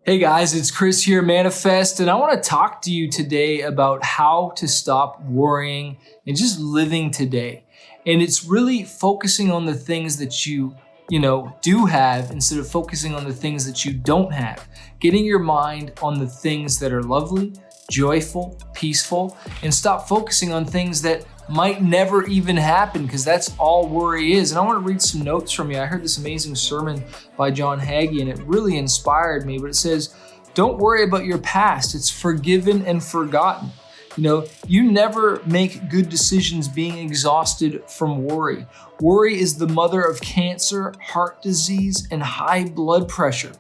Hey guys, it's Chris here, Manifest, and I want to talk to you today about how to stop worrying and just living today. And it's really focusing on the things that you do have instead of focusing on the things that you don't have. Getting your mind on the things that are lovely, joyful, peaceful, and stop focusing on things that might never even happen, because that's all worry is. And I want to read some notes from you. I heard this amazing sermon by John Hagee and it really inspired me, but it says, don't worry about your past. It's forgiven and forgotten. You never make good decisions being exhausted from worry. Worry is the mother of cancer, heart disease, and high blood pressure.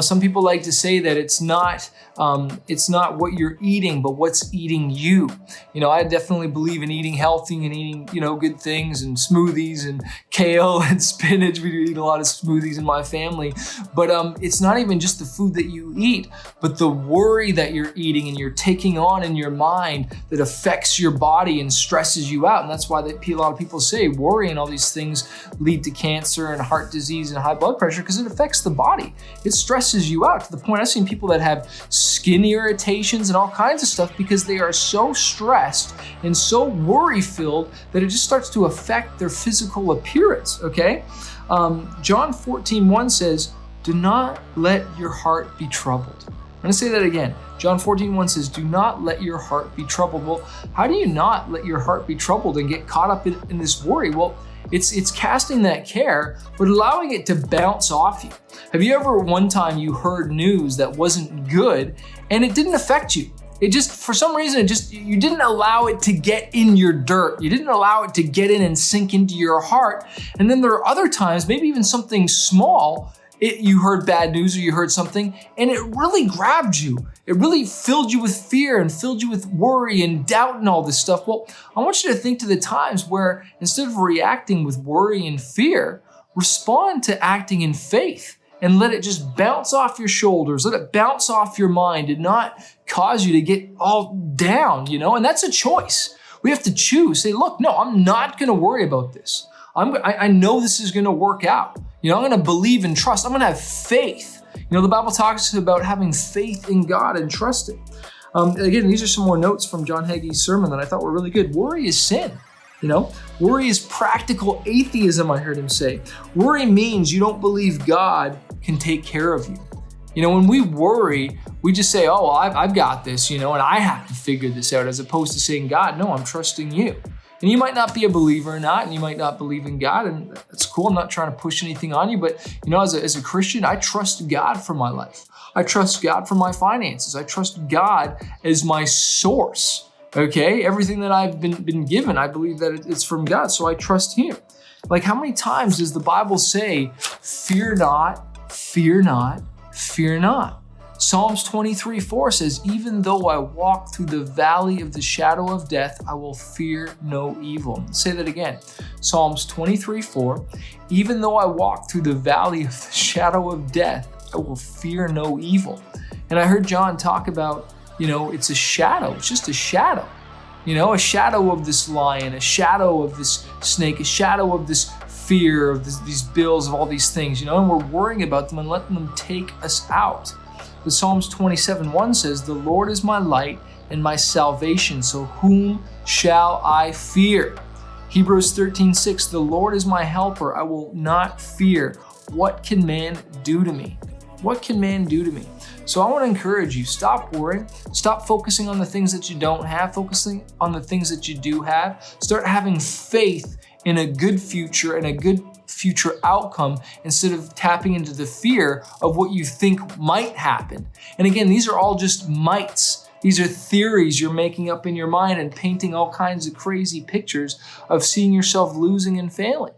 Some people like to say that it's not what you're eating, but what's eating you. I definitely believe in eating healthy and eating, good things and smoothies and kale and spinach. We do eat a lot of smoothies in my family, but it's not even just the food that you eat, but the worry that you're eating and you're taking on in your mind that affects your body and stresses you out. And that's why a lot of people say worry and all these things lead to cancer and heart disease and high blood pressure, because it affects the body. It stresses you out to the point I've seen people that have skin irritations and all kinds of stuff because they are so stressed and so worry-filled that it just starts to affect their physical appearance, okay? John 14:1 says, do not let your heart be troubled. I'm going to say that again. John 14:1 says, do not let your heart be troubled. Well, how do you not let your heart be troubled and get caught up in this worry? Well, it's casting that care, but allowing it to bounce off you. Have you ever one time you heard news that wasn't good and it didn't affect you? It just, for some reason, you didn't allow it to get in your dirt. You didn't allow it to get in and sink into your heart. And then there are other times, maybe even something small, you heard bad news or you heard something and it really grabbed you. It really filled you with fear and filled you with worry and doubt and all this stuff. Well, I want you to think to the times where instead of reacting with worry and fear, respond to acting in faith and let it just bounce off your shoulders. Let it bounce off your mind and not cause you to get all down, and that's a choice. We have to choose. Say, look, no, I'm not going to worry about this. I know this is going to work out. I'm going to believe and trust. I'm going to have faith. The Bible talks about having faith in God and trusting. Again, these are some more notes from John Hagee's sermon that I thought were really good. Worry is sin. Worry is practical atheism, I heard him say. Worry means you don't believe God can take care of you. When we worry, we just say, oh, well, I've got this, and I have to figure this out, as opposed to saying, God, no, I'm trusting you. And you might not be a believer or not, and you might not believe in God, and that's cool. I'm not trying to push anything on you, but as a Christian, I trust God for my life. I trust God for my finances. I trust God as my source. Okay, everything that I've been given, I believe that it's from God, so I trust Him. Like, how many times does the Bible say, "Fear not, fear not, fear not"? Psalms 23:4 says, even though I walk through the valley of the shadow of death, I will fear no evil. Say that again. Psalms 23:4, even though I walk through the valley of the shadow of death, I will fear no evil. And I heard John talk about, it's a shadow. It's just a shadow. A shadow of this lion, a shadow of this snake, a shadow of this fear, of these bills, of all these things, and we're worrying about them and letting them take us out. The Psalms 27:1 says, the Lord is my light and my salvation, so whom shall I fear? Hebrews 13:6, the Lord is my helper, I will not fear. What can man do to me? What can man do to me? So I want to encourage you, stop worrying, stop focusing on the things that you don't have, focusing on the things that you do have. Start having faith in a good future and a good future outcome instead of tapping into the fear of what you think might happen. And again, these are all just mights. These are theories you're making up in your mind and painting all kinds of crazy pictures of seeing yourself losing and failing.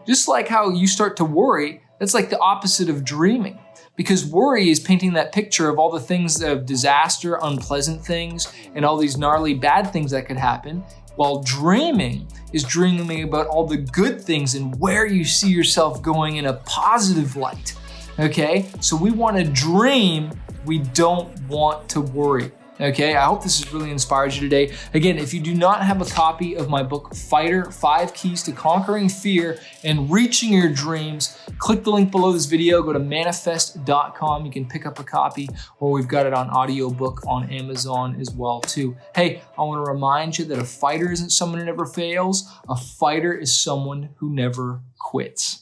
Just like how you start to worry, that's like the opposite of dreaming. Because worry is painting that picture of all the things of disaster, unpleasant things, and all these gnarly bad things that could happen. While dreaming is dreaming about all the good things and where you see yourself going in a positive light. Okay? So we want to dream, we don't want to worry. Okay, I hope this has really inspired you today. Again, if you do not have a copy of my book, Fighter, 5 Keys to Conquering Fear and Reaching Your Dreams, click the link below this video, go to manifest.com. You can pick up a copy, or we've got it on audiobook on Amazon as well too. Hey, I want to remind you that a fighter isn't someone who never fails. A fighter is someone who never quits.